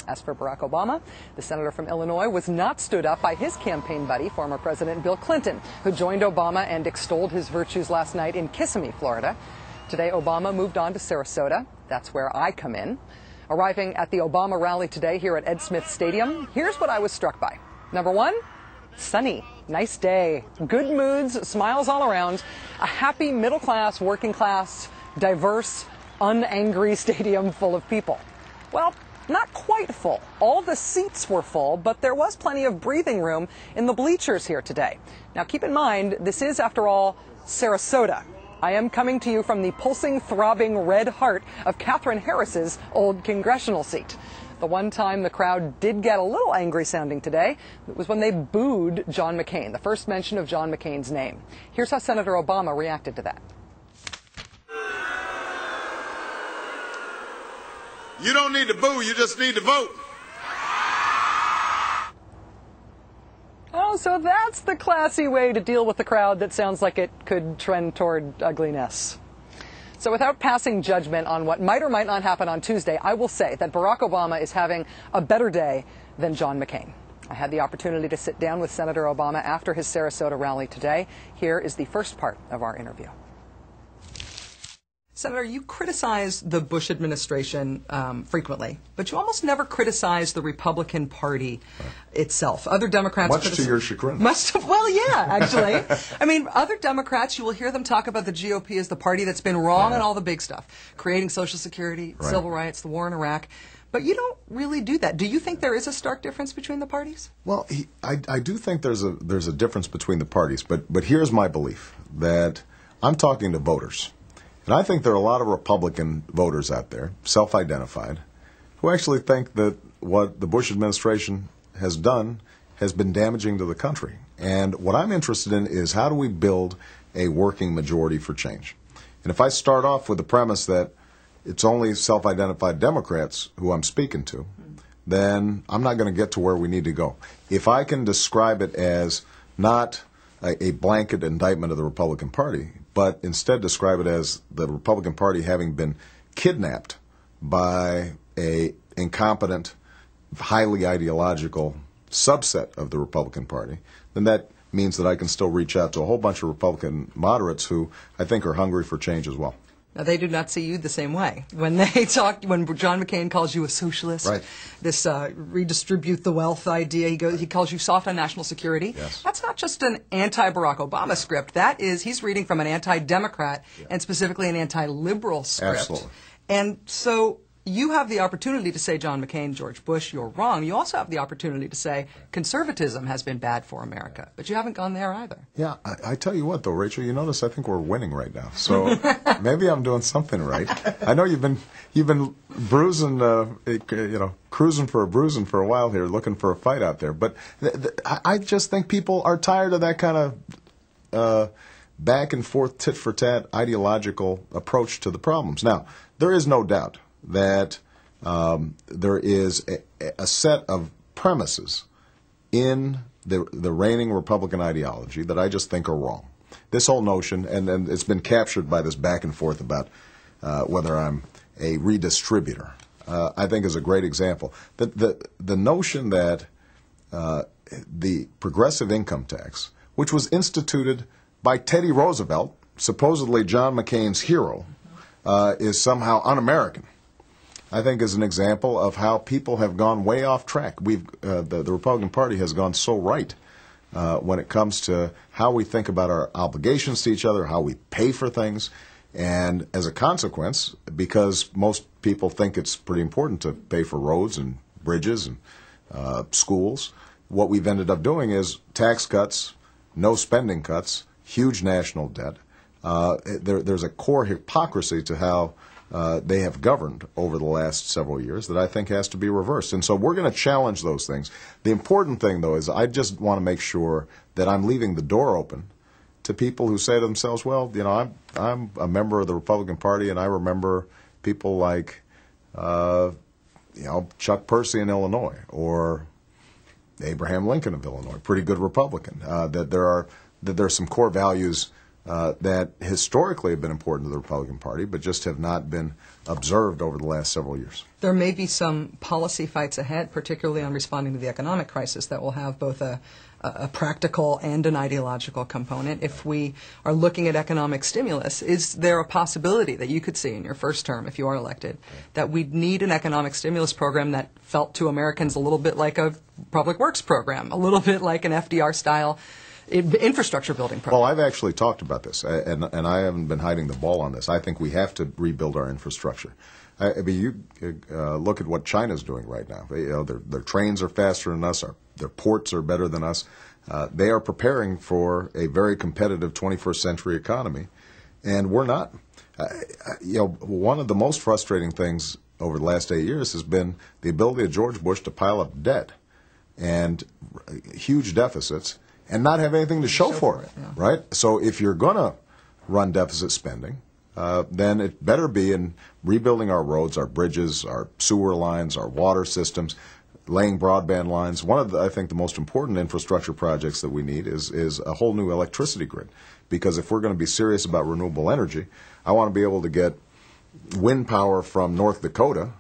As for Barack Obama, the senator from Illinois was not stood up by his campaign buddy, former President Bill Clinton, who joined Obama and extolled his virtues last night in Kissimmee, Florida. Today, Obama moved on to Sarasota. That's where I come in. Arriving at the Obama rally today here at Ed Smith Stadium, here's what I was struck by. Number one, sunny, nice day, good moods, smiles all around, a happy middle class, working class, diverse, unangry stadium full of people. Well, not quite full. All the seats were full, but there was plenty of breathing room in the bleachers here today. Now keep in mind, this is, after all, Sarasota. I am coming to you from the pulsing, throbbing red heart of Katherine Harris's old congressional seat. The one time the crowd did get a little angry sounding today, it was when they booed John McCain, the first mention of John McCain's name. Here's how Senator Obama reacted to that. You don't need to boo, you just need to vote. Oh, so that's the classy way to deal with the crowd that sounds like it could trend toward ugliness. So without passing judgment on what might or might not happen on Tuesday, I will say that Barack Obama is having a better day than John McCain. I had the opportunity to sit down with Senator Obama after his Sarasota rally today. Here is the first part of our interview. Senator, you criticize the Bush administration frequently, but you almost never criticize the Republican Party itself. Other Democrats... Much to your chagrin. Well, yeah, actually. I mean, other Democrats, you will hear them talk about the GOP as the party that's been wrong on all the big stuff, creating Social Security, civil rights, the war in Iraq. But you don't really do that. Do you think there is a stark difference between the parties? Well, I do think there's a difference between the parties, but here's my belief, that I'm talking to voters. And I think there are a lot of Republican voters out there, self-identified, who actually think that what the Bush administration has done has been damaging to the country. And what I'm interested in is, how do we build a working majority for change? And if I start off with the premise that it's only self-identified Democrats who I'm speaking to, then I'm not going to get to where we need to go. If I can describe it as not a blanket indictment of the Republican Party, but instead describe it as the Republican Party having been kidnapped by a incompetent, highly ideological subset of the Republican Party, then that means that I can still reach out to a whole bunch of Republican moderates who I think are hungry for change as well. Now, they do not see you the same way. When they talk, when John McCain calls you a socialist, this redistribute the wealth idea, he calls you soft on national security. Yes. That's not just an anti-Barack Obama script. That is, he's reading from an anti-Democrat and specifically an anti-liberal script. Absolutely. And so you have the opportunity to say, John McCain, George Bush, you're wrong. You also have the opportunity to say conservatism has been bad for America. But you haven't gone there either. Yeah, I tell you what, though, Rachel, you notice I think we're winning right now. So maybe I'm doing something right. I know you've been bruising, cruising for a bruising for a while here, looking for a fight out there. But I just think people are tired of that kind of back and forth, tit for tat, ideological approach to the problems. Now, there is no doubt that there is a set of premises in the reigning Republican ideology that I just think are wrong. This whole notion, and it's been captured by this back and forth about whether I'm a redistributor, I think is a great example. The notion that the progressive income tax, which was instituted by Teddy Roosevelt, supposedly John McCain's hero, is somehow un-American, I think is an example of how people have gone way off track. The Republican Party has gone so right when it comes to how we think about our obligations to each other, how we pay for things, and as a consequence, because most people think it's pretty important to pay for roads and bridges and schools, what we've ended up doing is tax cuts, no spending cuts, huge national debt. There's a core hypocrisy to how they have governed over the last several years that I think has to be reversed. And so we're going to challenge those things. The important thing, though, is I just want to make sure that I'm leaving the door open to people who say to themselves, well, I'm a member of the Republican Party, and I remember people like, Chuck Percy in Illinois, or Abraham Lincoln of Illinois, pretty good Republican, that there are some core values that historically have been important to the Republican Party, but just have not been observed over the last several years. There may be some policy fights ahead, particularly on responding to the economic crisis, that will have both a practical and an ideological component. If we are looking at economic stimulus, is there a possibility that you could see in your first term, if you are elected, that we'd need an economic stimulus program that felt to Americans a little bit like a public works program, a little bit like an FDR-style infrastructure building program? Well, I've actually talked about this, and I haven't been hiding the ball on this. I think we have to rebuild our infrastructure. I mean, you look at what China's doing right now. Their trains are faster than us. Their ports are better than us. They are preparing for a very competitive 21st century economy, and we're not. One of the most frustrating things over the last 8 years has been the ability of George Bush to pile up debt and huge deficits and not have anything to show for it, yeah. Right? So if you're going to run deficit spending, then it better be in rebuilding our roads, our bridges, our sewer lines, our water systems, laying broadband lines. One of I think the most important infrastructure projects that we need is a whole new electricity grid. Because if we're going to be serious about renewable energy, I want to be able to get wind power from North Dakota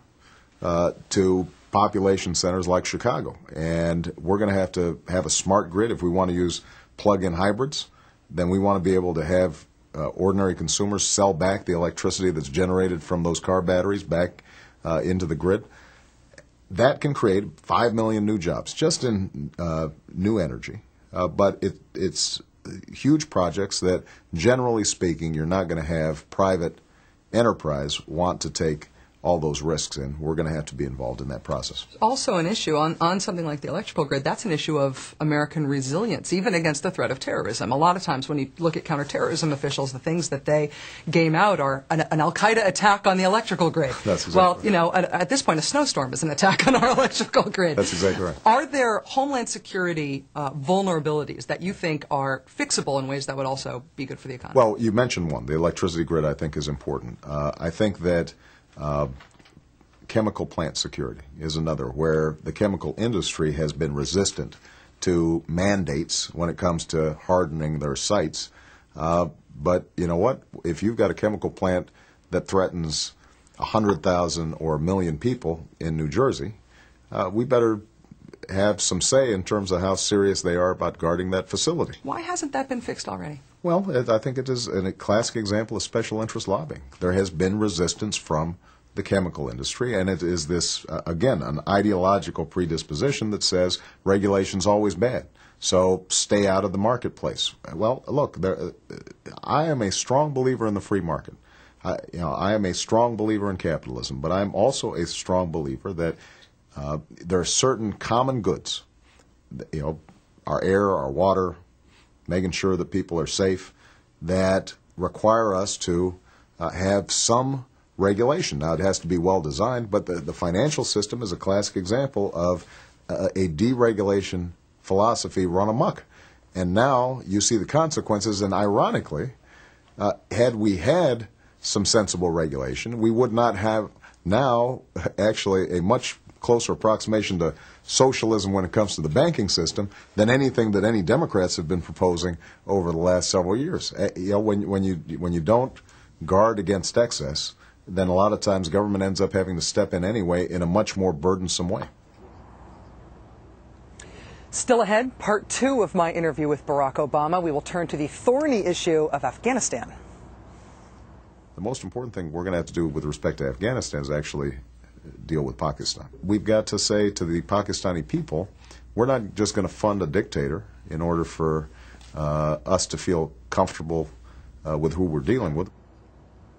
to population centers like Chicago. And we're going to have a smart grid. If we want to use plug-in hybrids, then we want to be able to have ordinary consumers sell back the electricity that's generated from those car batteries back into the grid. That can create 5 million new jobs just in new energy. But it's huge projects that, generally speaking, you're not going to have private enterprise want to take all those risks in. We're going to have to be involved in that process. Also an issue on something like the electrical grid, that's an issue of American resilience, even against the threat of terrorism. A lot of times when you look at counterterrorism officials, the things that they game out are an Al-Qaeda attack on the electrical grid. That's exactly right. At this point, a snowstorm is an attack on our electrical grid. That's exactly right. Are there Homeland Security vulnerabilities that you think are fixable in ways that would also be good for the economy? Well, you mentioned one. The electricity grid, I think, is important. I think that chemical plant security is another, where the chemical industry has been resistant to mandates when it comes to hardening their sites. But you know what? If you've got a chemical plant that threatens 100,000 or 1 million people in New Jersey, we better have some say in terms of how serious they are about guarding that facility. Why hasn't that been fixed already? Well, I think it is a classic example of special interest lobbying. There has been resistance from the chemical industry, and it is this, again, an ideological predisposition that says regulation's always bad, so stay out of the marketplace. Well, look, I am a strong believer in the free market. I am a strong believer in capitalism, but I'm also a strong believer that there are certain common goods, our air, our water, making sure that people are safe, that require us to have some regulation. Now, it has to be well designed, but the financial system is a classic example of a deregulation philosophy run amok. And now you see the consequences, and ironically, had we had some sensible regulation, we would not have now actually a much closer approximation to socialism when it comes to the banking system than anything that any Democrats have been proposing over the last several years. When you don't guard against excess, then a lot of times government ends up having to step in anyway in a much more burdensome way. Still ahead, part 2 of my interview with Barack Obama. We will turn to the thorny issue of Afghanistan. The most important thing we're going to have to do with respect to Afghanistan is actually deal with Pakistan. We've got to say to the Pakistani people, we're not just going to fund a dictator in order for us to feel comfortable with who we're dealing with.